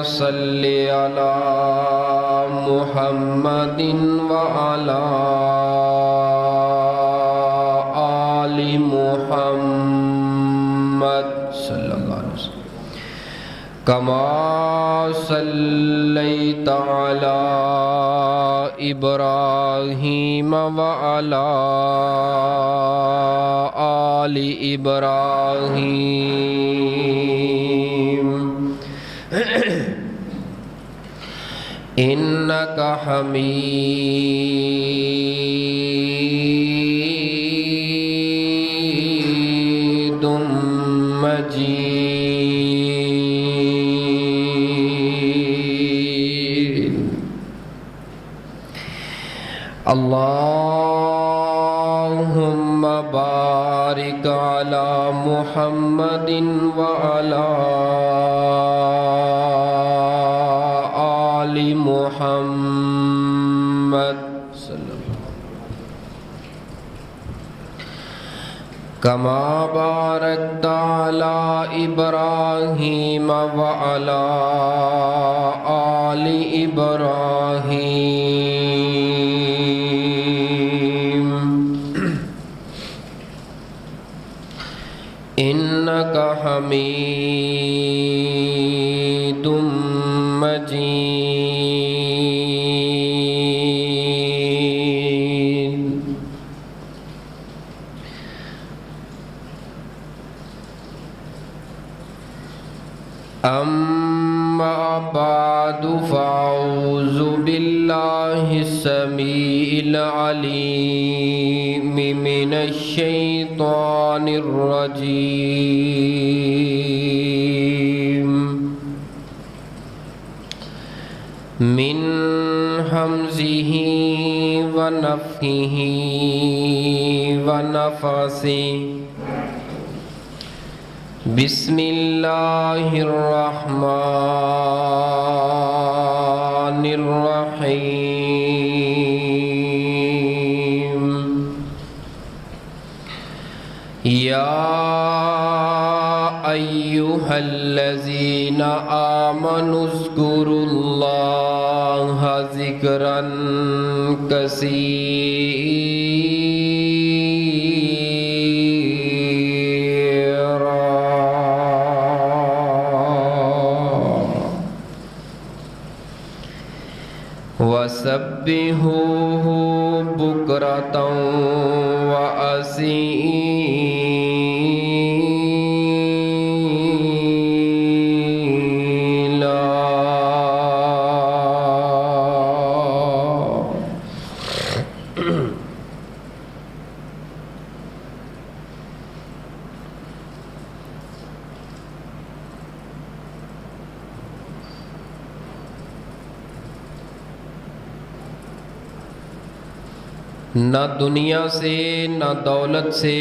صل علی محمد وعلی آل محمد صلی اللہ علیہ وسلم کما صلیت علی ابراہیم وعلی آل ابراہیم انک حمید مجید اللہم بارک علی محمد وعلی آل محمد صلی اللہ کما بارکت علی ابراہیم وعلی آل ابراہیم انک حمید مجید اما بعد فاعوذ باللہ السمیع العلیم من الشیطان الرجیم من حمزہ ونفخہ ونفثہ بسم اللہ الرحمن الرحیم یا ایہا الذین آمنوا اذکروا اللہ ذکرا کثیرا وسبحوہ بکرۃ وأصیلا نہ دنیا سے نہ دولت سے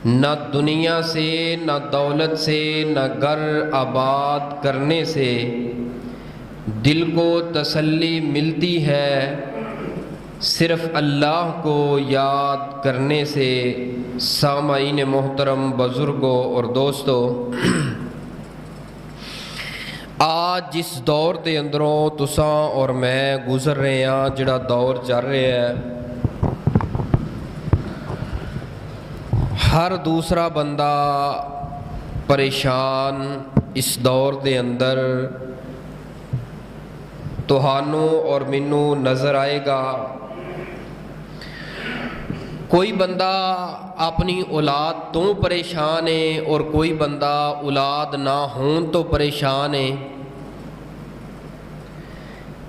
نہ دنیا سے نہ دولت سے نہ گھر آباد کرنے سے دل کو تسلی ملتی ہے، صرف اللہ کو یاد کرنے سے۔ سامعین محترم، بزرگوں اور دوستو، آج جس دور دے اندروں تساں اور میں گزر رہے ہیں، جڑا دور چل رہا ہے، ہر دوسرا بندہ پریشان اس دور دے اندر تہانوں اور مینوں نظر آئے گا۔ کوئی بندہ اپنی اولاد تو پریشان ہے اور کوئی بندہ اولاد نہ ہون تو پریشان ہے۔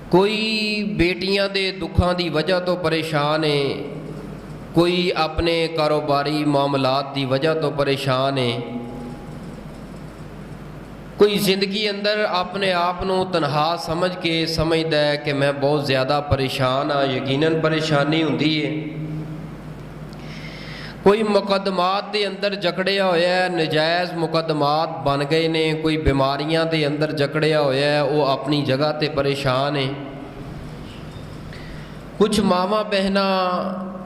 کوئی بیٹیاں دے دکھاں دی وجہ تو پریشان ہے، کوئی اپنے کاروباری معاملات دی وجہ تو پریشان ہے، کوئی زندگی اندر اپنے آپ نو تنہا سمجھ کے سمجھدا ہے کہ میں بہت زیادہ پریشان ہاں۔ یقیناً پریشانی ہوندی ہے۔ کوئی مقدمات دے اندر جکڑیا ہویا ہے، نجائز مقدمات بن گئے نے، کوئی بیماریاں دے اندر جکڑیا ہویا ہے، وہ اپنی جگہ تے پریشان ہے۔ کچھ ماواں بہناں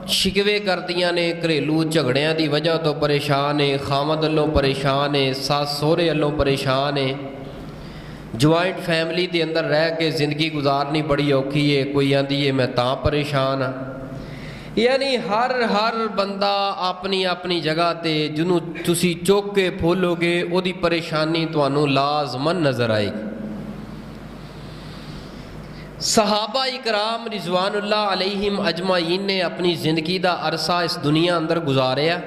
شکوے کردیاں نے، گھریلو جھگڑیاں دی وجہ تو پریشان ہے، خامد اللہ پریشان ہے، ساس سہرے اللہ پریشان ہے، جوائنٹ فیملی دے اندر رہ کے زندگی گزارنی بڑی اوکھی ہے، کوئی آندی ہے میں تاں پریشان ہاں۔ یعنی ہر بندہ اپنی اپنی جگہ تے جنوں تسی چوک کے پھولو گے او دی پریشانی تانوں لازمن نظر آئے گی۔ صحابہ اکرام رضوان اللہ علیہم اجمعین نے اپنی زندگی دا عرصہ اس دنیا اندر گزاریا۔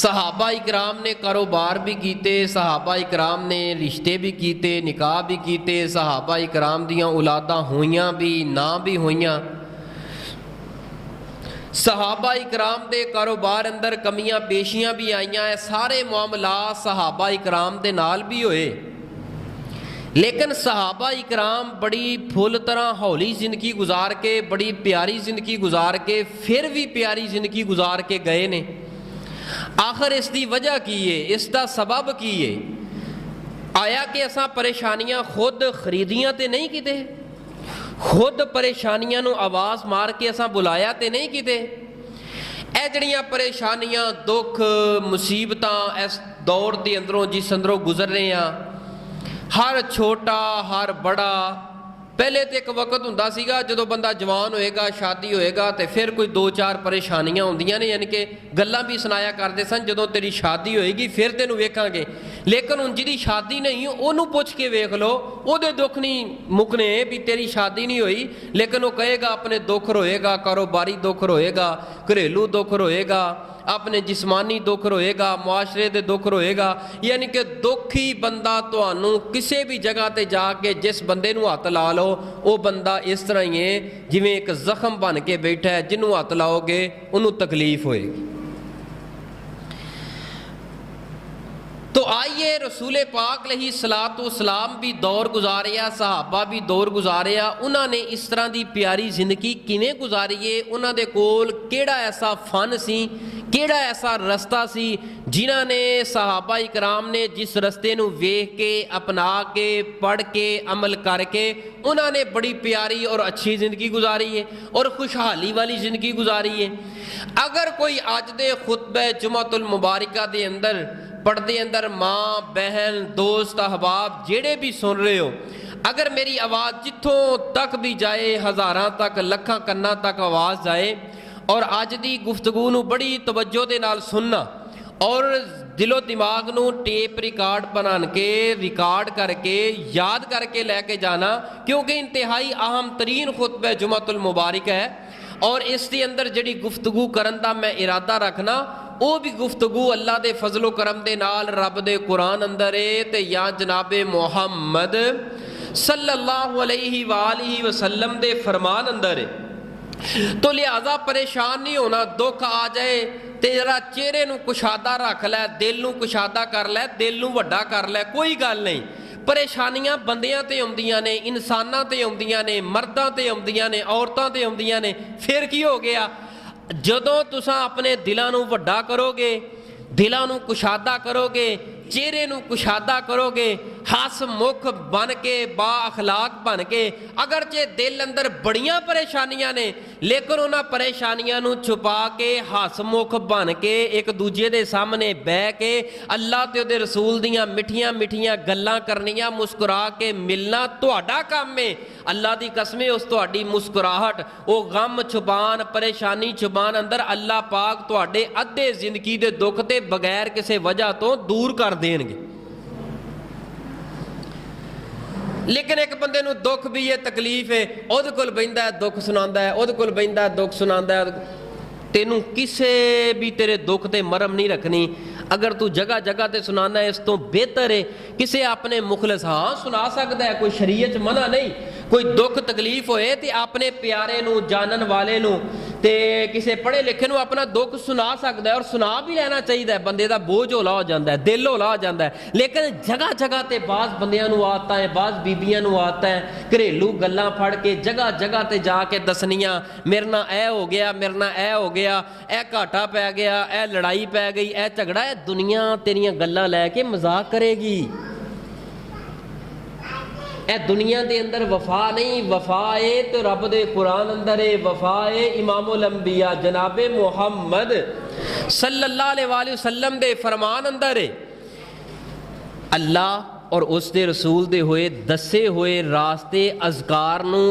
صحابہ اکرام نے کاروبار بھی کیتے، صحابہ اکرام نے رشتے بھی کیتے، نکاح بھی کیتے، صحابہ اکرام دیاں اولاداں ہوئیاں بھی نہ بھی ہوئیاں۔ صحابہ اکرام دے کاروبار اندر کمیاں پیشیاں بھی آئیاں، سارے معاملات صحابہ اکرام دے نال بھی ہوئے، لیکن صحابہ اکرام بڑی پھول طرح ہولی زندگی گزار کے، بڑی پیاری زندگی گزار کے، پھر بھی پیاری زندگی گزار کے گئے نے۔ آخر اس دی وجہ کی ہے، اس دا سبب کی ہے؟ آیا کہ اساں پریشانیاں خود خریدیاں تے نہیں کیتے؟ خود پریشانیاں نو آواز مار کے اساں بلایا تے نہیں کیتے؟ اے جڑیاں پریشانیاں، دکھ، مصیبتاں اس دور دے اندروں جس اندروں گزر رہے ہیں، ہر چھوٹا ہر بڑا، پہلے تو ایک وقت ہوندا سیگا جدو بندہ جوان ہوئے گا، شادی ہوئے گا تے پھر کوئی دو چار پریشانیاں ہوندیاں نے، یعنی کہ گلاں بھی سنایا کرتے سن جدو تیری شادی ہوئے گی پھر تینوں ویکھاں گے، لیکن ہن جدی شادی نہیں اونوں پوچھ کے ویکھ لو، او دے دکھ نہیں مکنے بھی تیری شادی نہیں ہوئی، لیکن وہ کہے گا اپنے دکھ روئے گا، کاروباری دکھ روئے گا، گھریلو دکھ روئے گا، اپنے جسمانی دکھ روئے گا، معاشرے دے دکھ روئے گا۔ یعنی کہ دکھ ہی بندہ تانوں کسے بھی جگہ تے جا کے جس بندے نو ہاتھ لا لو وہ بندہ اس طرح ہی ہے جویں ایک زخم بن کے بیٹھا ہے، جنوں ہاتھ لاؤ گے انہوں تکلیف ہوئے گی۔ تو آئیے رسول پاک علیہ الصلوۃ والسلام بھی دور گزاریا، صحابہ بھی دور گزاریا، انہوں نے اس طرح دی پیاری زندگی کیویں گزاریے، انہوں دے کول کیڑا ایسا فن سی، کیڑا ایسا رستہ سی جنہاں نے صحابہ اکرام نے جس رستے نو ویکھ کے اپنا کے پڑھ کے عمل کر کے انہوں نے بڑی پیاری اور اچھی زندگی گزاری ہے اور خوشحالی والی زندگی گزاری ہے۔ اگر کوئی آج دے خطبہ جمعۃ المبارکہ دے اندر پردے اندر ماں بہن دوست احباب جیڑے بھی سن رہے ہو، اگر میری آواز جتھوں تک بھی جائے، ہزاراں تک لکھاں کناں تک آواز جائے، اور آج دی گفتگو نو بڑی توجہ دے نال سننا اور دل و دماغ نو ٹیپ ریکارڈ بنان کے ریکارڈ کر کے یاد کر کے لے کے جانا، کیونکہ انتہائی اہم ترین خطبہ جمعۃ المبارک ہے، اور اس کے اندر جڑی گفتگو کرن دا میں ارادہ رکھنا وہ بھی گفتگو اللہ دے فضل و کرم دے نال رب دے قرآن اندر ہے تے یا جناب محمد صلی اللہ علیہ وآلہ وسلم دے فرمان اندر ہے۔ تو لہذا پریشان نہیں ہونا، دکھ آ جائے تے ذرا چہرے نو کشادہ رکھ لے، دل نو کشادہ کر لے، دل نو وڈا کر لے، کوئی گل نہیں۔ پریشانیاں بندیاں تے ہوندیاں نے، انساناں تے ہوندیاں نے، مرداں تے ہوندیاں نے، عورتاں تے ہوندیاں نے، پھر کی ہو گیا؟ جدوں تساں اپنے دلاں نو وڈا کرو گے، دلاں نو کشادہ کرو گے، چہرے نو کشادہ کرو گے، ہس مکھ بن کے با اخلاق بن کے، اگرچہ دل اندر بڑیاں پریشانیاں نے لیکن انہاں پریشانیاں نو چھپا کے ہس مکھ بن کے ایک دوجے دے سامنے بہ کے اللہ تے دے رسول دیاں مٹھیاں مٹھیاں گلاں کرنیاں، مسکرا کے ملنا تہاڈا کام ہے۔ اللہ دی قسم اس تہاڈی مسکراہٹ او غم چھپان پریشانی چھپان اندر اللہ پاک تہاڈے ادھے زندگی دے دکھ تے بغیر کسے وجہ تو دور کر دین گے۔ لیکن ایک بندے نو دکھ بھی یہ تکلیف ہے، او دے کول بیندا ہے دکھ سناندا ہے، او دے کول بیندا ہے دکھ سناندا ہے، تینوں کسے بھی تیرے دکھ تے مرم نہیں رکھنی۔ اگر تو جگہ جگہ تے سنانا ہے اس تو بہتر ہے کسے اپنے مخلص ہاں سنا سکتا ہے، کوئی شریعت منع نہیں، کوئی دکھ تکلیف ہوئے تے اپنے پیارے نو جانن والے نو تے کسے پڑھے لکھے نو اپنا دکھ سنا سکتا ہے، اور سنا بھی لینا چاہیے، بندے دا بوجھ ہولا ہو جاتا ہے، دل ہولا ہو جاتا ہے۔ لیکن جگہ جگہ تے بعض بندیاں نو آتا ہے، بعض بیبیاں نو آتا ہے گھریلو گلاں پھڑ کے جگہ جگہ تے جا کے دسنیاں، میرے نال اے ہو گیا، میرے نال اے ہو گیا، اے گھاٹا پی گیا، اے لڑائی پی گئی، اے جھگڑا ہے۔ دنیا تیریاں گلاں لے کے مذاق کرے گی، اے دنیا دے اندر وفا نہیں، وفا ہے تو رب دے قرآن اندر ہے، وفا ہے امام الانبیاء جناب محمد صلی اللہ علیہ وآلہ وسلم دے فرمان اندر ہے۔ اللہ اور اس دے رسول دے ہوئے دسے ہوئے راستے اذکار نو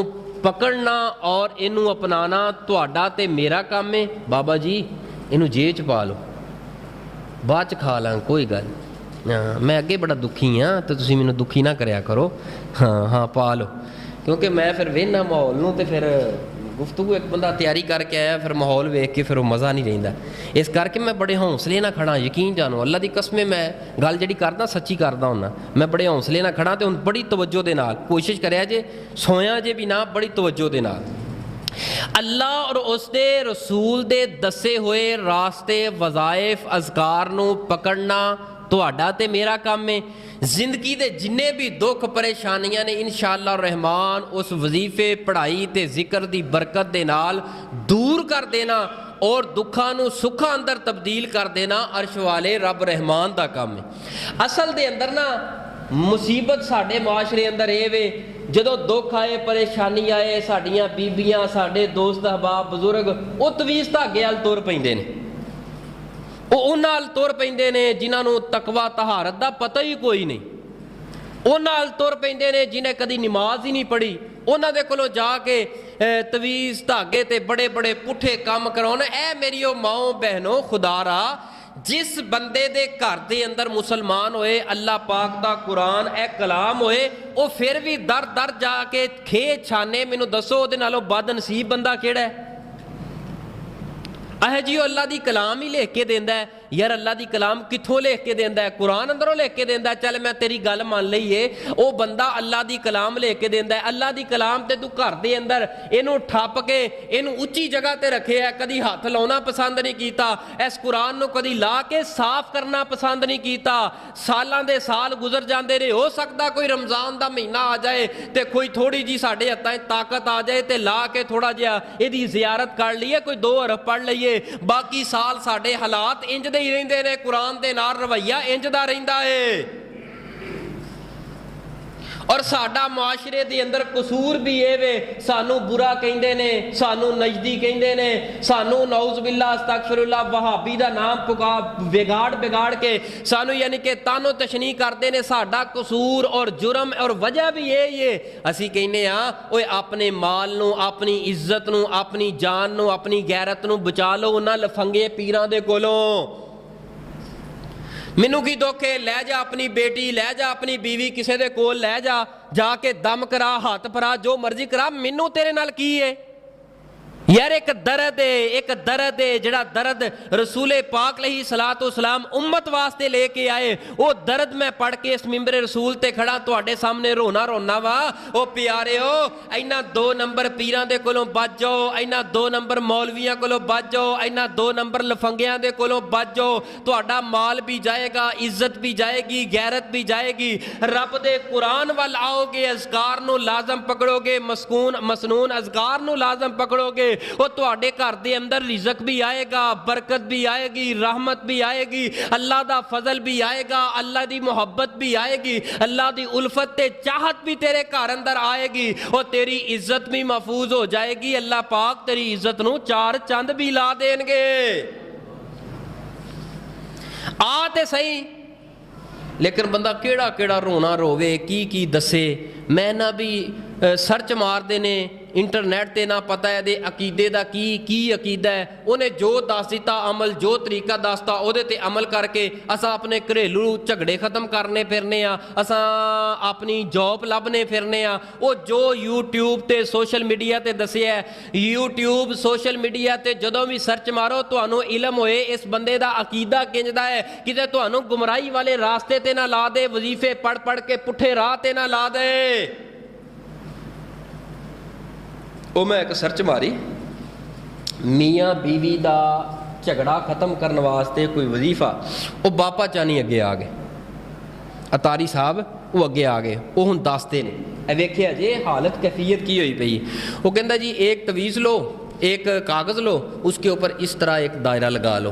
پکڑنا اور انہوں اپنانا تہاڈا تے میرا کام ہے۔ بابا جی انہوں جیب چ پا لو، بعد چ کھا لاں کوئی گل، میں اگے بڑا دکھی ہاں تو تسی مینوں دکھی نہ کریا کرو، ہاں پا لو، کیونکہ میں پھر وہنا ماحول نوں تے پھر گفتگو ایک بندہ تیاری کر کے آیا، پھر ماحول ویکھ کے پھر وہ مزہ نہیں رہندا، اس کر کے میں بڑے حوصلے نہ کھڑا، یقین جانو اللہ دی قسم میں گل جڑی کردا سچی کردا ہوندا، میں بڑے حوصلے نہ کھڑا تے بڑی توجہ دے نال کوشش کریا جے سویا جے بھی نہ، بڑی توجہ دے نال اللہ اور اس دے رسول دے دسے ہوئے راستے وظائف اذکار نو پکڑنا تہاڈا تے میرا کام ہے۔ زندگی دے جنے بھی دکھ پریشانیاں نے انشاءاللہ الرحمن اس وظیفے پڑھائی تے ذکر دی برکت دے نال دور کر دینا اور دکھاں نو سکھاں اندر تبدیل کر دینا عرش والے رب رحمان دا کام ہے۔ اصل دے اندر نا مصیبت ساڈے معاشرے اندر اے وے جدو دکھ آئے پریشانی آئے ساڈیاں بیبیاں ساڈے دوست احباب بزرگ وہ تویز دھاگے ال تر پیندے نے، وہ انہاں ال تر پیندے نے جنہاں نو تقوی طہارت دا پتہ ہی کوئی نہیں، انہاں ال تر پیندے نے جنہیں کدی نماز ہی نہیں پڑھی، انہاں دے کولوں جا کے تویز دھاگے تے بڑے بڑے پٹھے کام کراؤنا۔ اے میریو ماؤں بہنوں خدا را جس بندے دے گھر دے اندر مسلمان ہوئے اللہ پاک دا قرآن اے کلام ہوئے وہ پھر بھی در در جا کے کھے چھانے مینوں دسو دے نالوں بد نصیب بندہ کیڑا ہے؟ جیو اللہ دی کلام ہی لکھ کے دیندا ہے، یار اللہ دی کلام کتھوں لکھ کے دیندا ہے؟ قرآن اندروں لکھ کے دیندا ہے، چل میں تیری گل مان لئیے او بندہ اللہ دی کلام لکھ کے دیندا ہے، اللہ دی کلام تے تو گھر دے اندر اینوں ٹھپ کے اینوں اونچی جگہ تے رکھے ہے، کدی ہاتھ لاؤنا پسند نہیں کیتا، اس قرآن نو کدی لا کے صاف کرنا پسند نہیں کیتا، سالاں دے سال گزر جاندے نے، ہو سکتا کوئی رمضان دا مہینہ آ جائے تے کوئی تھوڑی جی ساڈے ہتھاں طاقت آ جائے تے لا کے تھوڑا جہا ایدی زیارت کر لئیے، کوئی 2 حرف پڑھ لئیے، باقی سال ساڈے حالات انج دے ہی رہندے نے، قرآن دے نال رویہ انج دا رہندا ہے۔ اور ساڈا معاشرے دے اندر قصور بھی اے وے، سانو برا کہندے نے، سانو نجدی کہندے نے، سانو نعوذ باللہ استغفر اللہ وہابی دا نام بگاڑ کے سانو یعنی کہ تانو تشنیع کردے نے، ساڈا قصور اور جرم اور وجہ بھی یہی ہے، اسی کہنے ہاں اوے اپنے مال نو، اپنی عزت نو، اپنی جان نو، اپنی غیرت نو بچا لو انہاں لفنگے پیراں دے کولوں۔ مینوں کی دکھے لے جا اپنی بیٹی، لے جا اپنی بیوی کسے دے کول لے جا، جا کے دم کرا، ہاتھ پھرا، جو مرضی کرا، مینوں تیرے نال کی ہے؟ یار ایک درد ہے جڑا درد رسول پاک علیہ الصلوۃ والسلام امت واسطے لے کے آئے، وہ درد میں پڑھ کے اس ممبر رسول تے کھڑا تواڈے سامنے رونا وا۔ او پیاریو اینا 2 نمبر پیراں دے کولوں بچ جاؤ، اینا 2 نمبر مولویاں کولوں بچ جاؤ، اینا 2 نمبر لفنگیاں دے کولوں بچ جاؤ، تہاڈا مال بھی جائے گا، عزت بھی جائے گی، غیرت بھی جائے گی، رب دے قرآن وال آؤ گے، اذکار نو لازم پکڑو گے، مسنون اذکار نو لازم پکڑو گے، وہ تواڈے گھر دے اندر رزق بھی آئے گا، برکت بھی آئے گی، رحمت بھی آئے گی، اللہ دا فضل بھی آئے گا، اللہ دی محبت بھی آئے گی، اللہ دی الفت تے چاہت بھی تیرے گھر اندر آئے گی، اور تیری عزت بھی محفوظ ہو جائے گی، اللہ پاک تیری عزت نو 4 چند بھی لا دین گے۔ آتے صحیح لیکن بندہ کیڑا رونا روے کی دسے، میں نہ بھی سرچ مار دینے انٹرنیٹ تے نہ پتہ ہے دے عقیدے دا کی عقیدہ ہے، انہیں جو دس دیتا عمل، جو طریقہ دستا او دے تے عمل کر کے اساں اپنے گھریلو جھگڑے ختم کرنے پھرنے ہاں، اساں اپنی جاب لبنے پھرنے ہاں۔ وہ جو یوٹیوب تے سوشل میڈیا تے دسیا ہے، یوٹیوب سوشل میڈیا تے جدوں بھی سرچ مارو تانوں علم ہوئے اس بندے دا عقیدہ کنج دا ہے، کتے تانوں گمراہی والے راستے تے نہ لا دے، وظیفے پڑھ کے پٹھے راہ تے نہ لا دے۔ وہ میں ایک سرچ ماری، میاں بیوی دا جھگڑا ختم کرنے واسطے کوئی وظیفہ، وہ باپا چانی اگے آ گئے، اتاری صاحب وہ اگے آ گئے، وہ ہن دستے نے، اے ویکھیا جی حالت کیفیت کی ہوئی پئی، وہ کہندا جی ایک تویز لو، ایک کاغذ لو، اس کے اوپر اس طرح ایک دائرہ لگا لو،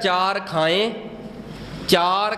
4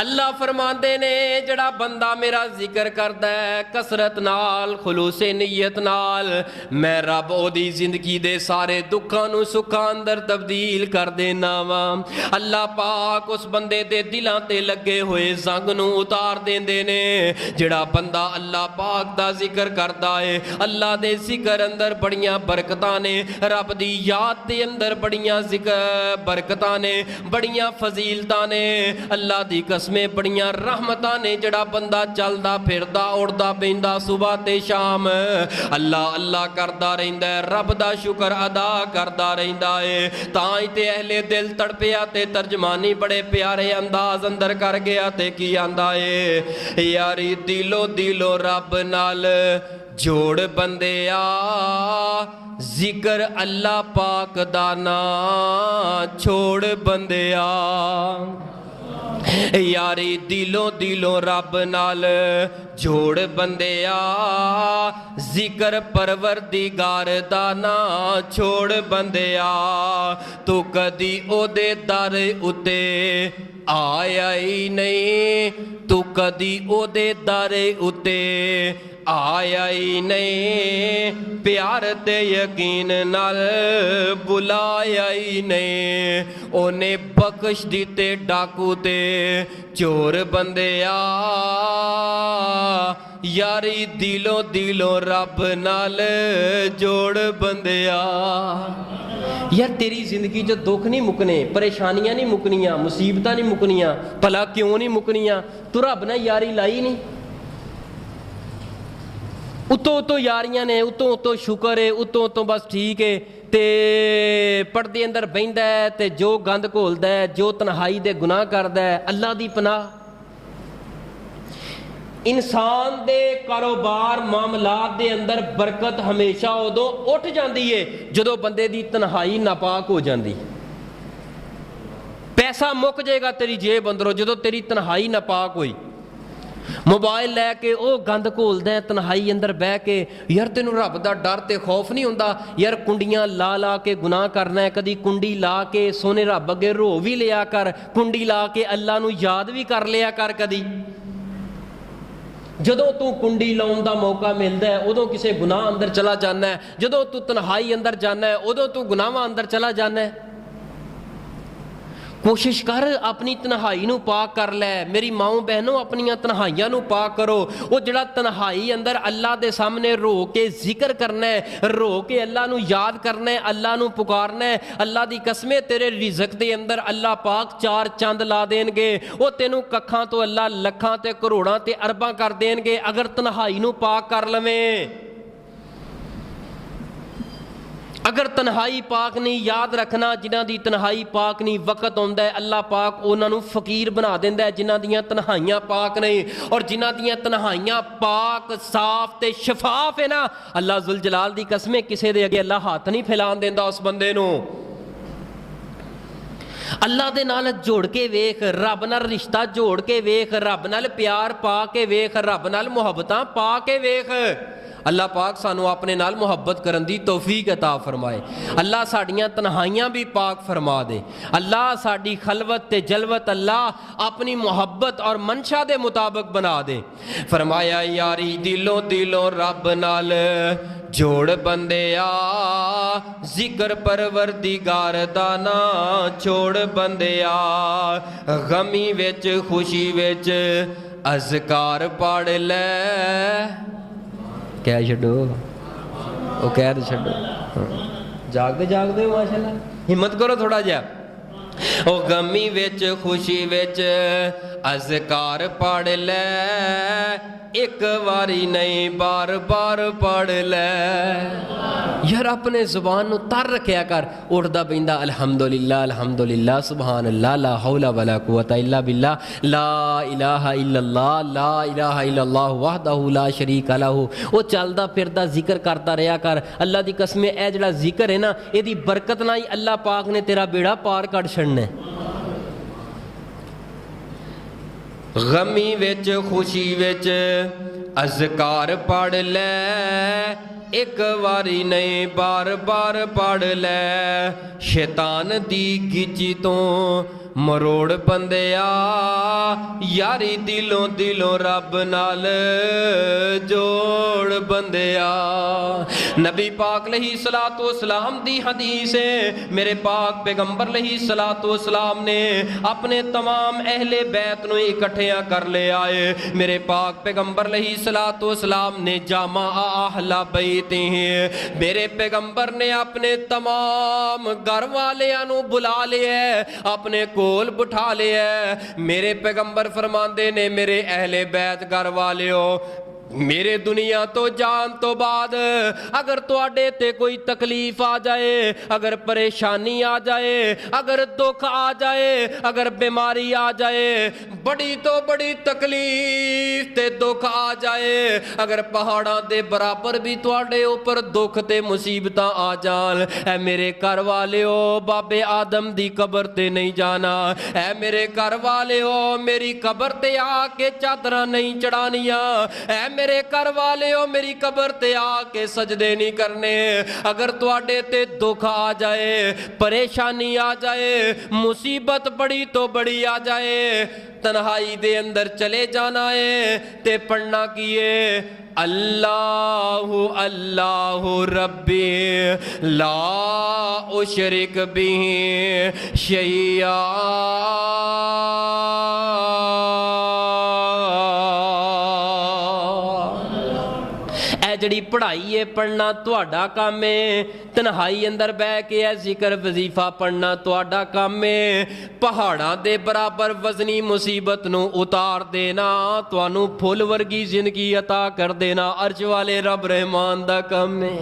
اللہ فرماندے نے جڑا بندہ میرا ذکر کردا ہے کثرت نال خلوص نیت نال میں رب او دی زندگی دے سارے دکھاں نو سکھاں اندر تبدیل کر دینا وا۔ اللہ پاک اس بندے دے دلاں تے لگے ہوئے زنگ نو اتار دیندے نے۔ جڑا بندہ اللہ پاک دا ذکر کردا ہے اللہ دے ذکر اندر بڑیاں برکتاں نے، رب دی یاد دے اندر بڑیاں برکتاں نے، بڑیاں فضیلتاں نے، اللہ دی قسمیں بڑیاں رحمتاں نے۔ جڑا بندہ چلدا پھردا اڑدا بیندا صبح تے شام اللہ اللہ کردا رہندا ہے، رب دا شکر ادا کردا رہندا ہے، تاں ہی تے اہل دل تڑپیا تے ترجمانی بڑے پیارے انداز اندر کر گیا تے کی آندا ہے، یاری دلو دلو رب نال جوڑ بندیا ذکر اللہ پاک دا نا چھوڑ بندیا۔ یاری دلوں دلوں رب نال جوڑ بندیا ذکر پروردگار دا نا چھوڑ بندیا۔ تو کدی او دے در اتے آیا ہی نہیں، تو کدی او دے در اتے آیا ہی نہیں، پیار تے یقین نال بلایا ہی نہیں، اونے بخش دیتے ڈاکو تے چور بندیا۔ یاری دلوں دلوں رب نال جوڑ بندیا۔ یار تیری زندگی جو دکھ نہیں مکنے، پریشانیاں نہیں مکنیاں، مصیبتاں نہیں مکنیاں، بھلا کیوں نہیں مکنیاں؟ تو رب نے یاری لائی نہیں؟ اتوں اتوں یاریاں نے، اتوں اتوں شکر ہے، اتوں اتوں بس ٹھیک ہے تے پردے اندر بہندا ہے تے جو گند گھولدا ہے، جو تنہائی دے گناہ کردا ہے، اللہ دی پناہ۔ انسان دے کاروبار معاملات دے اندر برکت ہمیشہ ادوں اٹھ جاندی ہے جدوں بندے دی تنہائی ناپاک ہو جاندی۔ پیسہ مک جائے گا تیری جیب اندروں جدوں تیری تنہائی ناپاک ہوئی۔ موبائل لے کے او گند گھولدا ہے تنہائی اندر بہ کے، یار تینوں رب دا ڈر تے خوف نہیں ہوندا؟ یار کنڈیاں لا لا کے گناہ کرنا ہے، کدی کنڈی لا کے سونے رب اگے رو بھی لیا کر، کنڈی لا کے اللہ نو یاد بھی کر لیا کر۔ کدی جدوں تو کنڈی لاؤن دا موقع ملدا ہے ادوں کسے گناہ اندر چلا جانا ہے، جدوں تو تنہائی اندر جانا ہے ادوں تو گناہاں اندر چلا جانا ہے۔ کوشش کر اپنی تنہائی نو پاک کر لے، میری ماؤں بہنوں اپنی تنہائیاں نو پاک کرو۔ وہ جڑا تنہائی اندر اللہ دے سامنے رو کے ذکر کرنا ہے، رو کے اللہ نو یاد کرنا ہے، اللہ نو پکارنا ہے، اللہ دی قسمیں تیرے رزق دے اندر اللہ پاک چار چاند لا دین گے، وہ تینوں ککھاں تو اللہ لکھاں تے کروڑاں تے ارباں کر دین گے اگر تنہائی نو پاک کر لویں۔ اگر تنہائی پاک نہیں، یاد رکھنا جنہ دی تنہائی پاک نہیں وقت ہوندا ہے اللہ پاک انہاں نو فقیر بنا دیندا ہے جنہ دیاں تنہائیاں پاک نہیں، اور جنہ دیاں تنہائیاں پاک صاف تے شفاف ہے نا اللہ ذوالجلال دی قسمیں کسے دے اگے اللہ ہاتھ نہیں پھیلان دیندا اس بندے نو۔ اللہ دے نال جوڑ کے ویکھ، رب نال رشتہ جوڑ کے ویکھ، رب نال پیار پا کے ویکھ، رب نال محبتاں پا کے ویکھ۔ اللہ پاک سانو اپنے نال محبت کرن دی توفیق عطا فرمائے۔ اللہ ساڈیاں تنہائیاں بھی پاک فرما دے۔ اللہ ساڈی خلوت تے جلوت اللہ اپنی محبت اور منشا دے مطابق بنا دے۔ فرمایا یاری دلوں دلوں رب نال جوڑ بندیا ذکر پروردگار دا نا چھوڑ بندیا۔ غمی وچ خوشی وچ اذکار پڑھ لے، کہہ چھڈو وہ کہہ دے چھڈو، جاگ دے ہو ماشاءاللہ، ہمت کرو تھوڑا جہا۔ او غمی وچ خوشی وچ اذکار پڑھ لے، ایک واری نہیں بار بار پڑھ لے۔ یار اپنے زبان نو تر رکھیا کر، اٹھدا بیندا الحمدللہ الحمدللہ سبحان اللہ لا حول ولا قوت الا باللہ لا الہ الا اللہ لا الہ الا اللہ وحدہ لا شریک لہ۔ وہ چلدا پھردا ذکر کرتا رہیا کر۔ اللہ دی قسم اے جڑا ذکر ہے نا اے دی برکت نال اللہ پاک نے تیرا بیڑا پار کر چھڑنا ہے۔ غمی وچ خوشی وچ اذکار پڑھ لے، ایک واری نہیں بار بار پڑھ لے شیطان دی گچی تو مروڑ بندیا یاری دلوں دلوں رب نال جوڑ بندیا نبی پاک علیہ الصلوۃ والسلام دی حدیث ہے میرے پاک پیغمبر علیہ الصلوۃ والسلام نے اپنے تمام اہل بیت نو اکٹھیاں کر لے آئے میرے پاک پیغمبر علیہ الصلوۃ والسلام نے جامع اہل بیت ہیں میرے پیغمبر نے اپنے تمام گھر والیاں نو بلا لیا اپنے کول بٹھا لیا میرے پیغمبر فرماندے نے میرے اہل بیت گھر والیو میرے دنیا تو جان تو بعد اگر تواڈے تے کوئی تکلیف آ جائے اگر پریشانی آ جائے اگر دکھ آ جائے اگر بیماری آ جائے بڑی تو بڑی تکلیف تے دکھ آ جائے اگر پہاڑاں دے برابر بھی تواڈے اوپر دکھ تے مصیبتاں آ جان اے میرے گھر والیو بابے آدم دی قبر تے نہیں جانا اے میرے گھر والیو میری قبر تے آ کے چادراں نہیں چڑھانیاں اے میرے گھر والیو میری قبر تے آ کے سجدے نہیں کرنے اگر تواڈے تے دکھ آ جائے پریشانی آ جائے مصیبت بڑی تو بڑی آ جائے تنہائی دے اندر چلے جانا ہے تے پڑھنا کیے اللہ اللہ ربی لا اشرک بہ شیئا جڑی پڑھائی ہے پڑھنا تواڈا کام ہے تنہائی اندر بہ کے ہے ذکر وظیفہ پڑھنا تواڈا کام ہے پہاڑاں دے برابر وزنی مصیبت نو اتار دینا توانو پھول ورگی زندگی عطا کر دینا عرش والے رب رحمان دا کام ہے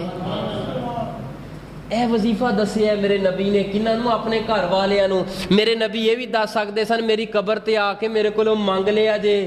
اے وظیفہ دسیا ہے میرے نبی نے کنہاں نو اپنے گھر والیاں نو میرے نبی یہ بھی دس سکدے سن میری قبر تے آ کے میرے کولوں منگ لیا جے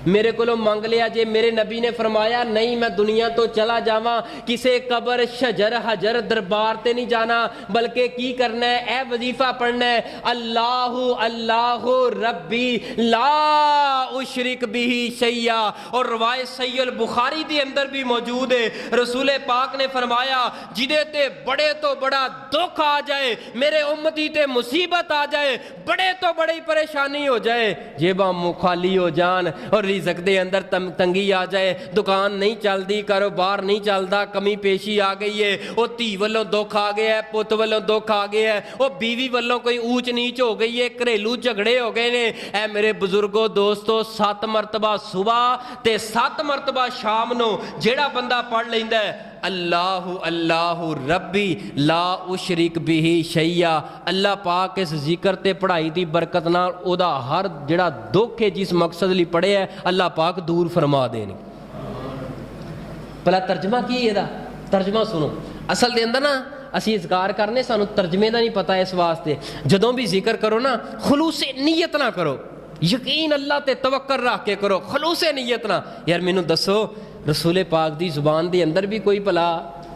میرے کو مانگ لیا جے میرے نبی نے فرمایا نہیں میں دنیا تو چلا جاواں کسے قبر شجر حجر دربار تے نہیں جانا بلکہ کی کرنا ہے اے وظیفہ پڑھنا ہے اللہ اللہ ربی لا اشرک بہ شیئا اور روایت صحیح البخاری دی اندر بھی موجود ہے رسول پاک نے فرمایا جدے تے بڑے تو بڑا دکھ آ جائے میرے امتی تے مصیبت آ جائے بڑے تو بڑی پریشانی ہو جائے جیباں مخالی ہو جان اور رزق دے اندر تنگی آ جائے دکان نہیں چلدی کاروبار نہیں چلدا کمی پیشی آ گئی ہے وہ دھی والوں دکھ آ گیا ہے پت والوں دکھ آ گیا ہے وہ بیوی والوں کوئی اونچ نیچ ہو گئی ہے گھریلو جھگڑے ہو گئے نے اے میرے بزرگوں دوستو 7 مرتبہ صبح تے 7 مرتبہ شام نو جیڑا بندہ پڑھ لیندا ہے اللہ اللہ ربی لا اشرک بہ شیئا اللہ پاک اس ذکر تے پڑھائی دی برکت نال او دا ہر جڑا دکھ ہے جس مقصد لی پڑھے ہے اللہ پاک دور فرما دینی پہلا ترجمہ کی ہے دا ترجمہ سنو اصل دے اندر نا اسی اذکار کرنے سانو ترجمے دا نہیں پتا اس واسطے جدوں بھی ذکر کرو نا خلوص نیت نہ کرو یقین اللہ تے توکل رکھ کے کرو خلوص نیت نہ یار مینوں دسو رسول پاک دی زبان دے اندر بھی کوئی بھلا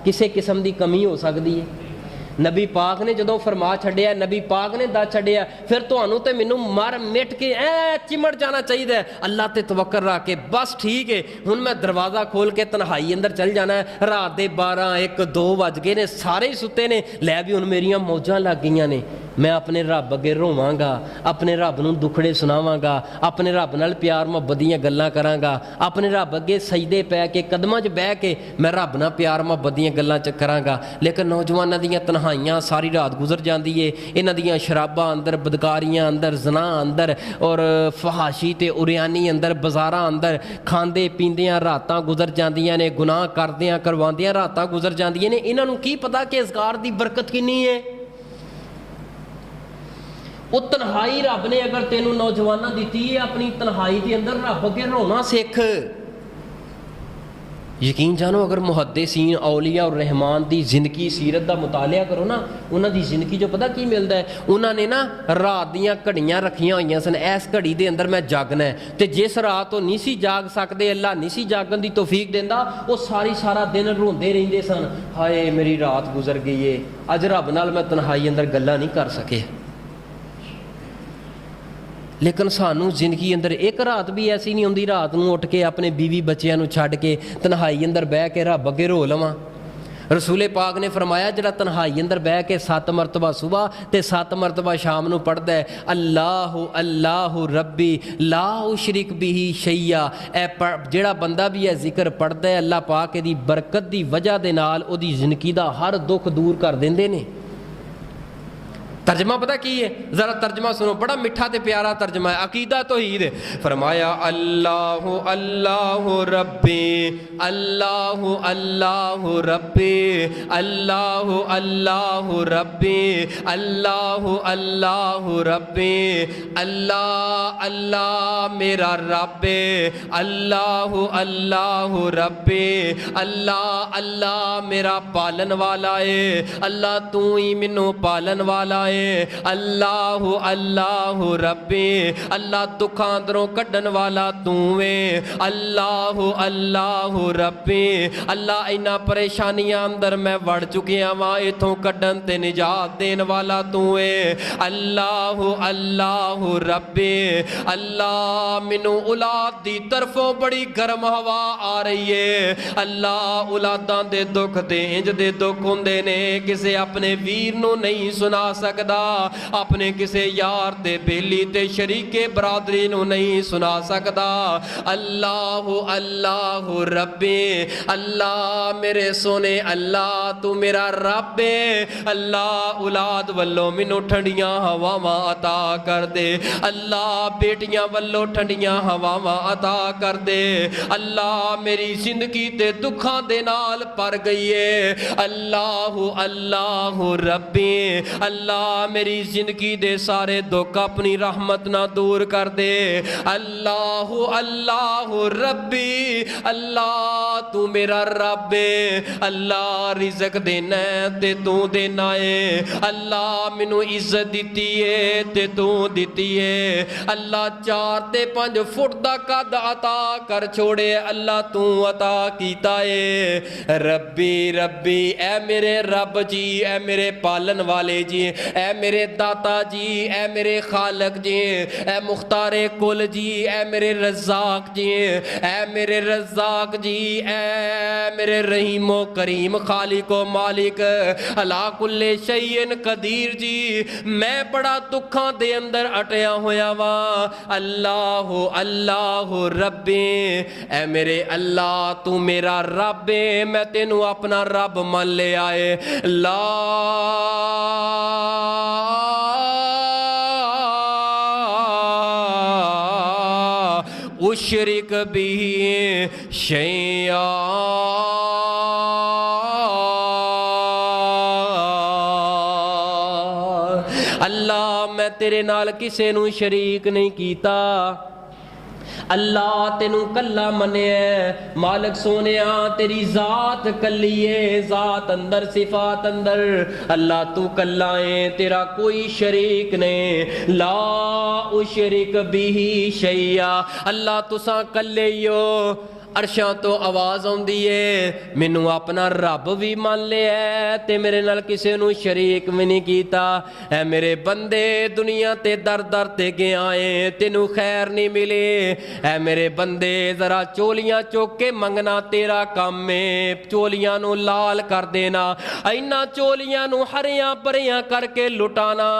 کسے قسم دی کمی ہو سکتی ہے نبی پاک نے جدوں فرما چھڈیا نبی پاک نے دا چھڈیا پھر تانوں تے مینوں مر مٹ کے چمڑ جانا چاہیے اللہ تے توکل رکھ کے بس ٹھیک ہے ہن میں دروازہ کھول کے تنہائی اندر چل جانا ہے رات دے 12 1 2 بج گئے نے سارے ہی ستے نے لے بھی ہن میریاں موجاں لگ گئیاں نے میں اپنے رب اگے روواں گا اپنے رب نوں دکھڑے سناواں گا اپنے رب نال پیار محبت دیاں گلاں کراں گا اپنے رب اگے سجدے پے کے قدماں 'چ بیٹھ کے میں رب نال پیار محبت دیاں گلاں چ کراں گا لیکن نوجواناں دیاں تنہائیاں ساری رات گزر جاندی ہے انہاں دیاں شراباں اندر بدکاریاں اندر زنا اندر اور فحاشی تے اریانی اندر بازاراں اندر کھاندے پیندیاں راتاں گزر جاندیاں نے گناہ کردیاں کرواندیاں راتاں گزر جاندیاں نے انہاں نوں کی پتہ کہ اذکار دی برکت کنی ہے وہ تنہائی رب نے اگر تینوں نوجوانہ دیتی ہے اپنی تنہائی کے اندر رب اگے رونا سیکھ یقین جانو اگر محدثین اولیاء اور رحمان دی زندگی سیرت دا مطالعہ کرو نا انہاں دی زندگی جو پتہ کی ملدا ہے انہاں نے نا رات دیاں گھڑیاں رکھیاں ہوئیاں سن اس گھڑی دے اندر میں جاگنا ہے تے جس رات تو نہیں سی جاگ سکدے اللہ نہیں سی جاگن دی توفیق دیندا وہ سارا دن روندے رہندے سن ہائے میری رات گزر گئی ہے اج رب نال میں تنہائی اندر گلاں نہیں کر سکے لیکن سانوں زندگی اندر ایک رات بھی ایسی نہیں ہوندی رات نوں اٹھ کے اپنے بیوی بچیاں نوں چھڈ کے تنہائی اندر بہ کے رب اگے رو لواں۔ رسول پاک نے فرمایا جڑا تنہائی اندر بہ کے 7 مرتبہ صبح تے 7 مرتبہ شام نو پڑھدا ہے اللہ اللہ ربی لا اشرک بہ شیئا، اے جڑا بندہ بھی ہے ذکر پڑھدا ہے اللہ پاک دی برکت دی وجہ دے نال او دی زندگی دا ہر دکھ دور کر دیندے نے۔ ترجمہ پتہ کی ہے؟ ذرا ترجمہ سنو، بڑا میٹھا تے پیارا ترجمہ ہے، عقیدہ توحید ہے۔ فرمایا اللہ اللہ ربی اللہ اللہ ربی اللہ اللہ ربی اللہ اللہ ربی اللہ اللہ میرا رب اللہ اللہ ربی اللہ اللہ میرا پالن والا ہے، اللہ تو ہی مینوں پالن والا ہے، اللہ اللہ ربی اللہ دکھاں اندروں کڈن والا تو ہے، اللہ اللہ ربی اللہ اینا پریشانیاں اندر میں وڑ چکیاں وا ایتھوں کڈن تے نجات دین والا تو ہے، اللہ اللہ ربی اللہ مینوں اولاد دی طرفوں بڑی گرم ہوا آ رہی ہے، اللہ اولاداں دے دکھ تے انج دے دکھ ہوندے نے کسے اپنے ویر نوں نہیں سنا سکدا، اپنے کسے یار تے بیلی تے شریکے برادری نو نہیں سنا سکدا، اللہ اللہ ربی اللہ میرے سونے اللہ تو میرا رب ہے، اللہ اولاد والوں مینوں ٹھنڈیاں ہواواں عطا کر دے، اللہ بیٹیاں والوں ٹھنڈیاں ہواواں عطا کر دے، اللہ میری زندگی تے دکھاں دے نال پر گئی ہے، اللہ اللہ ربی اللہ میری زندگی دے سارے دکھ اپنی رحمت نہ دور کر دے، اللہ اللہ ربی اللہ تو میرا رب ہے، اللہ رزق دینا ہے تے تو دینا ہے، اللہ مینوں عزت دیتی ہے تے تو دیتی ہے، اللہ 4 تے 5 فٹ دا قد عطا کر چھوڑے اللہ تو عطا کیتا ہے، ربی ربی اے میرے رب جی، اے میرے پالن والے جی، اے میرے داتا جی، اے میرے خالق جی، اے مختار کل جی، اے میرے رزاق جی، اے میرے رزاق جی، اے میرے رحیم و کریم خالق و مالک علا کل شیء قدیر جی، میں بڑا دکھاں دے اندر اٹیا ہویا وا، اللہ اللہ ربی اے میرے اللہ تو میرا رب ہے، میں تینوں اپنا رب مان لے آئے، لا اشرک بھی شیئا، اللہ میں تیرے نال کسے نوں شریک نہیں کیتا، اللہ تینوں کلا منیا، مالک سونیا تیری ذات کلی ہے، ذات اندر صفات اندر اللہ تو کلا ہے، تیرا کوئی شریک نہیں، لا اشرک بھی شیئا، اللہ تساں کلے ہو، عرشاں تو آواز آندی ہے مینوں اپنا رب بھی مان لیا ہے تے میرے نال کسے نوں شریک بھی نہیں کیتا، اے میرے بندے دنیا تے در در تے گیا ہے تینوں خیر نہیں ملے، اے میرے بندے ذرا چولیاں چوک کے منگنا تیرا کام ہے، چولیاں نو لال کر دینا، اینا چولیاں نو ہریاں پریاں کر کے لٹانا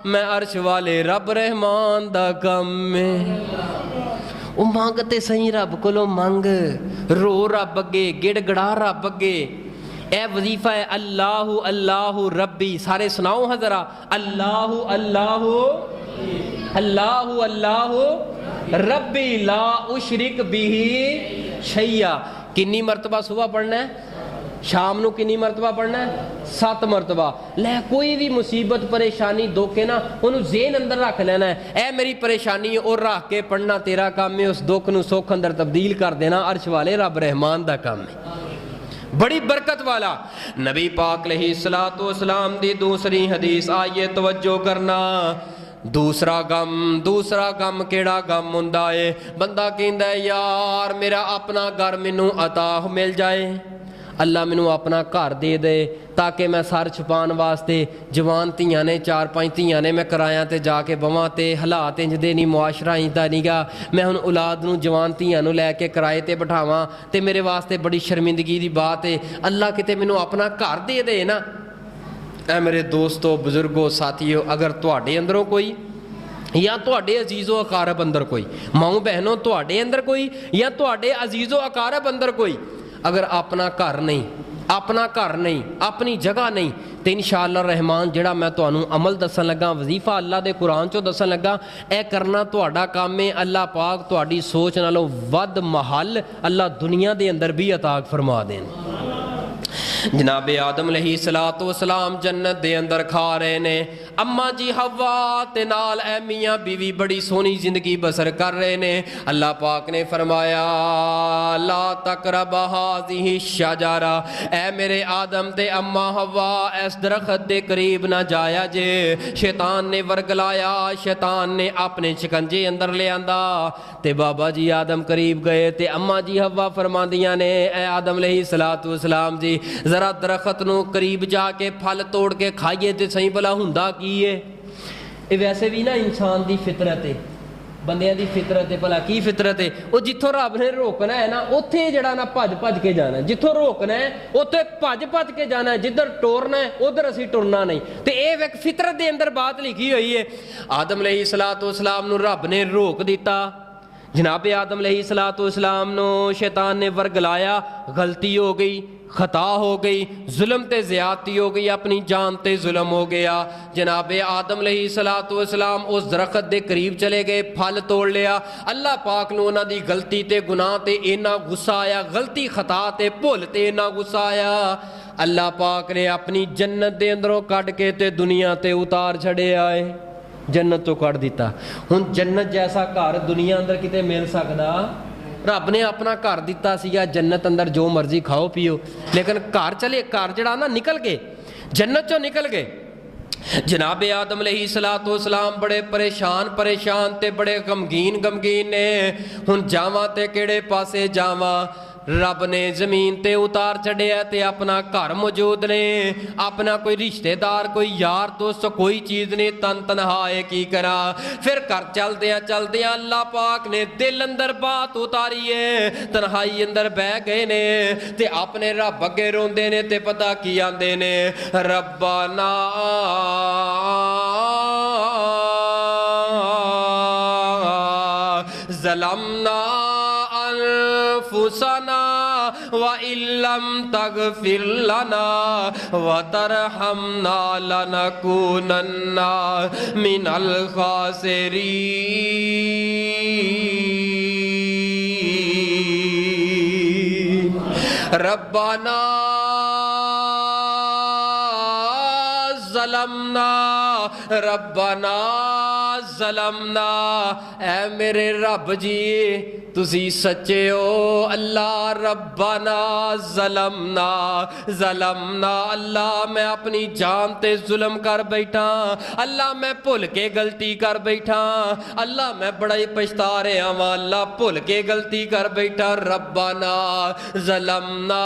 میں عرش والے رب رحمان دا کام ہے، وہ مانگتے سہی رب کولو مانگ، رو رب اگے، گڑ گڑا رب اگے، اے وظیفہ ہے اللہ اللہ ربی، سارے سناؤ حضرہ، اللہ اللہ اللہ اللہ ربی لا اشرک بھی شیئا، کنی مرتبہ صبح پڑھنا ہے، شام نو کنی مرتبہ پڑھنا ہے، 7 مرتبہ، لے کوئی بھی مصیبت پریشانی دکھ نا انہوں ذہن اندر رکھ لینا ہے، اے میری پریشانی اور رکھ کے پڑھنا تیرا کام ہے، اس دکھ نو سکھ اندر تبدیل کر دینا عرش والے رب رحمان دا کام ہے، بڑی برکت والا۔ نبی پاک علیہ الصلوۃ والسلام دی دوسری حدیث آئیے توجہ کرنا، دوسرا غم کیڑا غم ہوندا ہے، بندہ کہندا ہے یار میرا اپنا گھر مینوں عطا مل جائے، اللہ مینوں اپنا گھر دے دے تاکہ میں سر چھپان واسطے جوان دھیاں نے 4-5 دھیاں نے میں کرایاں تے جا کے بواں تے حالات انج دے نہیں معاشرہ انج دا نہیں گا میں ہن اولاد نوں جوان دھیاں نوں لے کے کرائے تے بٹھاواں تے میرے واسطے بڑی شرمندگی دی بات ہے اللہ کتے مینوں اپنا گھر دے دے نا اے میرے دوستو بزرگو ساتھیو اگر تواڈے اندروں کوئی یا تواڈے عزیز و اقارب اندر کوئی ماؤں بہنوں تواڈے اندر کوئی یا تواڈے عزیز و اقارب اندر کوئی اگر اپنا گھر نہیں اپنی جگہ نہیں تو انشاءاللہ الرحمن جڑا میں تانوں عمل دسن لگا وظیفہ اللہ دے قرآن چوں دسن لگا اے کرنا تہاڈا کام ہے اللہ پاک تہاڈی سوچ نالوں ود محل اللہ دنیا دے اندر بھی عطا فرما دین جناب آدم علیہ السلام جنت دے اندر کھا رہے نے اما جی حوا تے نال اے میاں بیوی بڑی سونی زندگی بسر کر رہے نے اللہ پاک نے فرمایا لا تقرب هذه الشجرہ اے میرے آدم تے اما حوا اس درخت دے قریب نہ جایا جے شیطان نے ورگلایا شیطان نے اپنے شکنجے اندر لے آندا تے بابا جی آدم قریب گئے تے اما جی حوا فرماندیاں نے اے آدم علیہ السلام جی ذرا درخت نو قریب جا کے پھل توڑ کے کھائیے تے صحیح بلا ہوندا کی ہے اے ویسے بھی نا انسان دی فطرت ہے بندیاں دی فطرت ہے بھلا کی فطرت ہے وہ جتھوں رب نے روکنا ہے نا اوتھے جڑا نا بھج کے جانا ہے جتھوں روکنا ہے اوتھے بھج کے جانا ہے جدھر ٹورنا ہے ادھر اسی ٹرنا نہیں تے اے ایک فطرت دے اندر بات لکھی ہوئی ہے آدم علیہ السلام نو رب نے روک دیتا جناب آدم علیہ السلام نو شیطان نے ورگلایا غلطی ہو گئی خطا ہو گئی ظلم تے زیادتی ہو گئی اپنی جان تے ظلم ہو گیا جناب آدم علیہ السلام اس درخت دے قریب چلے گئے پھل توڑ لیا اللہ پاک نو انہاں دی غلطی تے گناہ تے اینا غصہ آیا غلطی خطا تے بھول تے اینا غصہ آیا اللہ پاک نے اپنی جنت دے اندروں کٹ کے تے دنیا تے اتار چھڑے آئے جنت تو کٹ دیتا ہن جنت جیسا گھر دنیا اندر کتے مل سکدا رب نے اپنا گھر دیتا سیا جنت اندر جو مرضی کھاؤ پیو لیکن گھر جڑا نا نکل گئے جنت چوں نکل گئے جناب آدم علیہ السلام بڑے پریشان تے بڑے غمگین نے ہن جاواں تے کیڑے پاسے جاواں رب نے زمین تے اتار چھڑیا تے اپنا گھر موجود نے اپنا کوئی رشتہ دار کوئی یار دوست کوئی چیز نے تنہا ہے کی کرا پھر گھر چلدیاں اللہ پاک نے دل اندر بات اتاری ہے تنہائی اندر بہ گئے نے تے اپنے رب اگے روندے نے تے پتہ کی آندے نے ربنا ظلمنا انفسنا وَإِن لَّمْ تَغْفِرْ لَنَا وَتَرْحَمْنَا لَنَكُونَنَّ مِنَ الْخَاسِرِينَ رَبَّنَا ظلمنا اے میرے رب جی تسی سچے ہو اللہ ربنا ظلمنا اللہ میں اپنی جان تے ظلم کر بیٹھا اللہ میں بھول کے غلطی کر بیٹھا اللہ میں بڑا ہی پچھتا رہا ہوں اللہ بھول کے غلطی کر بیٹھا ربنا ظلمنا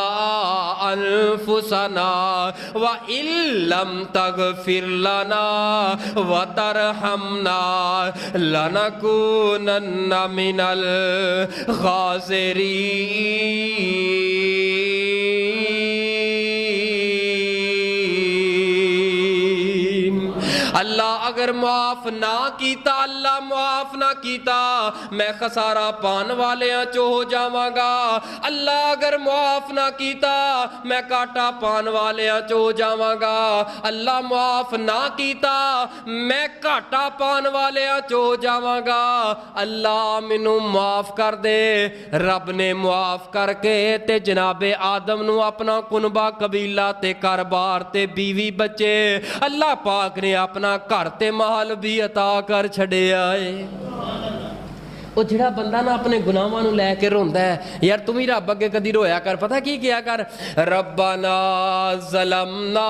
انفسنا وَإِن لَّمْ تَغْفِرْ لَنَا وَتَرْحَمْنَا لَنَكُونَنَّ مِنَ الْخَاسِرِينَ اللہ اگر معاف نہ کیتا اللہ معاف نہ کیتا میں خسارہ پان والیاں چو ہو جاواں گا اللہ اگر معاف نہ کیتا میں کاٹا پان والیاں چو ہو جاواں گا اللہ معاف نہ کیتا میں کاٹا پان والیاں چو ہو جاواں گا اللہ مینوں معاف کر دے رب نے معاف کر کے تے جناب آدم نو اپنا کنبہ قبیلہ تے کاروبار تے بیوی بچے اللہ پاک نے اپنا گھر تے محل بھی عطا کر چھڑے آئے وہ جڑا بندہ نا اپنے گناہاں نو لے کے روندا ہے یار تم ہی رب اگے کدی رویا کر پتہ کی کیا کر ربنا ظلمنا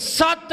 7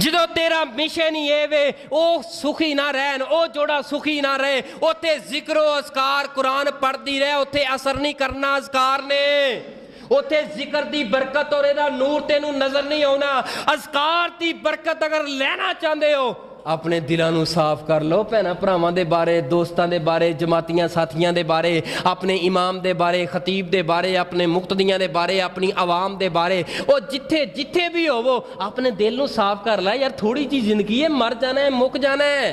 جدو تیرا مشن ہی اے وے او سخی نہ رہن، او جوڑا سخی نہ رہے، اوتے ذکر و اذکار قرآن پڑھتی رہے، اوتے اثر نہیں کرنا اذکار نے، اوتے ذکر دی برکت اور ایدہ نور تینوں نظر نہیں ہونا۔ اذکار دی برکت اگر لینا چاہندے ہو اپنے دلوں نو صاف کر لو، بھینا بھراواں دے بارے، دوستاں دے بارے، جماعتیاں ساتھیاں دے بارے، اپنے امام دے بارے، خطیب دے بارے، اپنے مقتدیاں دے بارے، اپنی عوام دے بارے، او جتھے بھی ہو وہ اپنے دل نو صاف کر لے یار، تھوڑی جی زندگی ہے، مر جانا ہے، مک جانا ہے۔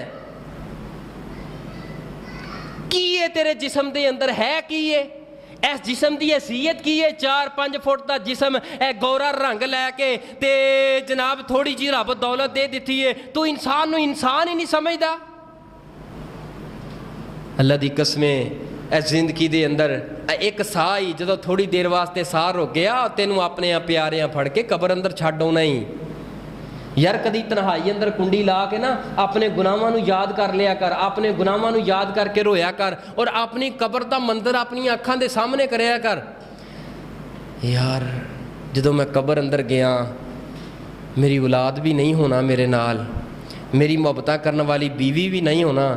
کی ہے تیرے جسم دے اندر ہے کی ہے؟ اس جسم دی حیثیت کی ہے؟ 4-5 فٹ دا جسم اے گورا رنگ لے کے تے جناب تھوڑی جی رب دولت دے دیتی ہے، تو انسان نو انسان ہی نہیں سمجھدا۔ اللہ دی قسمیں اے زندگی دے اندر ایک ساہ ہی جدو تھوڑی دیر واسطے ساہ رک گیا تینوں اپنے پیاریاں پھڑ کے قبر اندر چھڈ ہونا ہی۔ یار کدی تنہائی اندر کنڈی لا کے نا اپنے گناہاں نو یاد کر لیا کر، اپنے گناہاں نو یاد کر کے رویا کر، اور اپنی قبر دا منظر اپنی اکھاں دے سامنے کریا کر۔ یار جدو میں قبر اندر گیا میری اولاد بھی نہیں ہونا میرے نال، میری محبتاں کرنے والی بیوی بھی نہیں ہونا،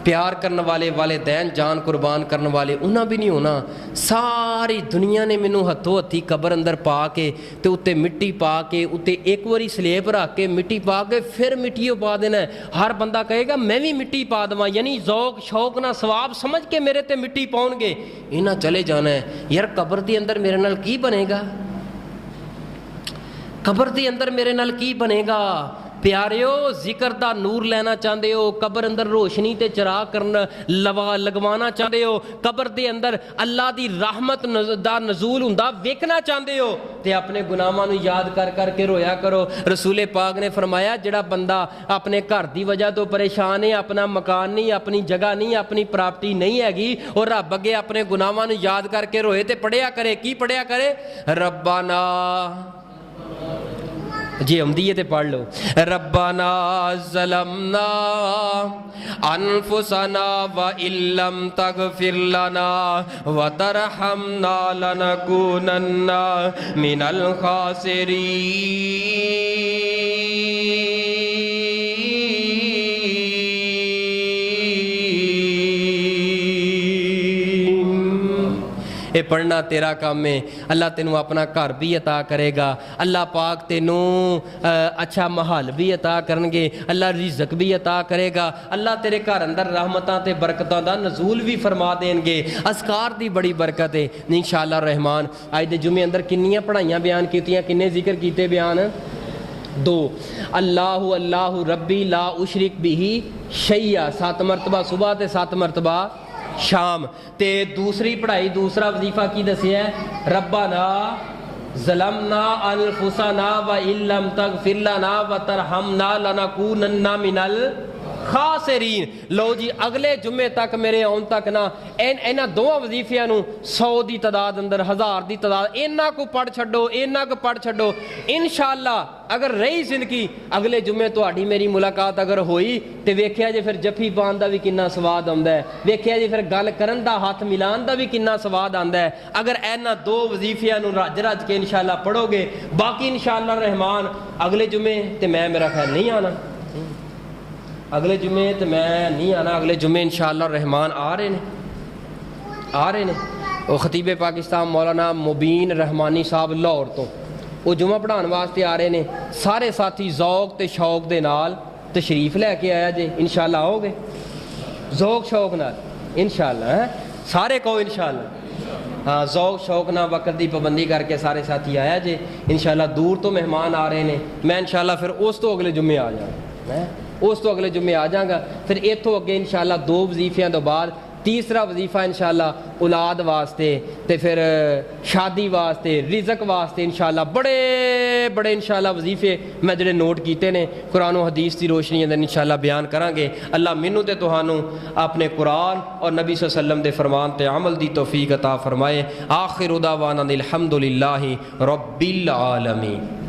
پیار کرنے والے والدین جان قربان کرنے والے انہاں بھی نہیں ہونا، ساری دنیا نے مینوں ہتھوں ہتھی قبر اندر پا کے تے اتے مٹی پا کے اتے ایک واری سلیب رکھ کے مٹی پا کے پھر مٹیوں پا دینا ہے۔ ہر بندہ کہے گا میں بھی مٹی پا دواں، یعنی ذوق شوق نہ ثواب سمجھ کے میرے تے مٹی پاؤن گے، انہاں چلے جانا ہے۔ یار قبر دے اندر میرے نال کی بنے گا؟ قبر دے اندر میرے نال کی بنے گا؟ پیاریو ذکر دا نور لینا چاہتے ہو، قبر اندر روشنی تے چراغ کرنا لگوانا چاہتے ہو، قبر دے اندر اللہ دی رحمت دا نزول ہوندا ویکھنا چاہتے ہو تے اپنے گناہاں نو یاد کر کر کے رویا کرو۔ رسول پاک نے فرمایا جڑا بندہ اپنے گھر دی وجہ تو پریشان ہے، اپنا مکان نہیں، اپنی جگہ نہیں، اپنی پراپرٹی نہیں ہے گی، اور رب اگے اپنے گناہاں نو یاد کر کے روئے تے پڑھیا کرے، کی پڑھیا کرے؟ ربنا، جی ہم دیئے تے پڑھ لو، ربنا ظلمنا انفسنا وَإِن لَّمْ تَغْفِرْ لَنَا وَتَرْحَمْنَا لَنَكُونَنَّ مِنَ الْخَاسِرِينَ۔ اے پڑھنا تیرا کام ہے، اللہ تینوں اپنا گھر بھی عطا کرے گا، اللہ پاک تینوں اچھا محل بھی عطا کرنگے، اللہ رزق بھی عطا کرے گا، اللہ تیرے گھر اندر رحمتاں تے برکتاں دا نزول بھی فرما دیں گے۔ اذکار دی بڑی برکت ہے انشاءاللہ الرحمن۔ آج دے جمعے اندر کنیاں پڑھائیاں بیان کیتیاں، کنے ذکر کیتے بیان؟ 2۔ اللہ اللہ ربی لا اشرک بہ شیئا، 7 مرتبہ صبح تے 7 مرتبہ شام تے۔ دوسری پڑھائی دوسرا وظیفہ کی دسیا ہے؟ ربنا ظلمنا انفسنا وَإِن لَّمْ تَغْفِرْ لَنَا وَتَرْحَمْنَا لَنَكُونَنَّ مِنَ الخاسرین۔ لو جی اگلے جمعے تک میرے آن تک نا اینا دواں وظیفیاں نو 100 دی تعداد اندر 1000 دی تعداد اینا کو پڑھ چھڈو، اینا کو پڑھ چھڈو، انشاءاللہ اگر رہی زندگی اگلے جمعے تہاڈی میری ملاقات اگر ہوئی تے ویکھیا جے پھر جفی پان دا بھی کنا سواد آندا ہے، ویکھیا جے پھر گل کرن دا ہاتھ ملان دا بھی کنا سواد آندا ہے۔ اگر اینا 2 وظیفیاں نو رج رج کے انشاءاللہ پڑھو گے، باقی انشاءاللہ الرحمن اگلے جمعے تے میں میرا خیال نہیں آنا، اگلے جمعے تے میں نہیں آنا، اگلے جمعے انشاءاللہ الرحمن آ رہے نے۔ وہ خطیب پاکستان مولانا مبین رحمانی صاحب لاہور تو وہ جمعہ پڑھان واسطے آ رہے نے، سارے ساتھی ذوق تے شوق دے نال تشریف لے کے آیا جے، انشاءاللہ آؤ گے ذوق شوق نال انشاءاللہ، سارے کہو انشاءاللہ، ہاں ذوق شوق نہ وقت دی پابندی کر کے سارے ساتھی آیا جے انشاءاللہ۔ دور تو مہمان آ رہے نے، میں انشاءاللہ پھر اس تو اگلے جمعے آ جاؤں، اس تو اگلے جمعے آ جاؤں گا، پھر ایتھوں اگے انشاءاللہ 2 وظیفیاں تو بعد تیسرا وظیفہ انشاءاللہ اولاد واسطے تے پھر شادی واسطے، رزق واسطے انشاءاللہ بڑے بڑے انشاءاللہ وظیفے میں جڑے نوٹ کیتے نے قرآن و حدیث دی روشنی اندر انشاءاللہ بیان کریں گے۔ اللہ مینوں تے تہانوں اپنے قرآن اور نبی صلی اللہ علیہ وسلم دے فرمان تے عمل دی توفیق عطا فرمائے۔ آخر دعوانا الحمدللہ رب العالمین۔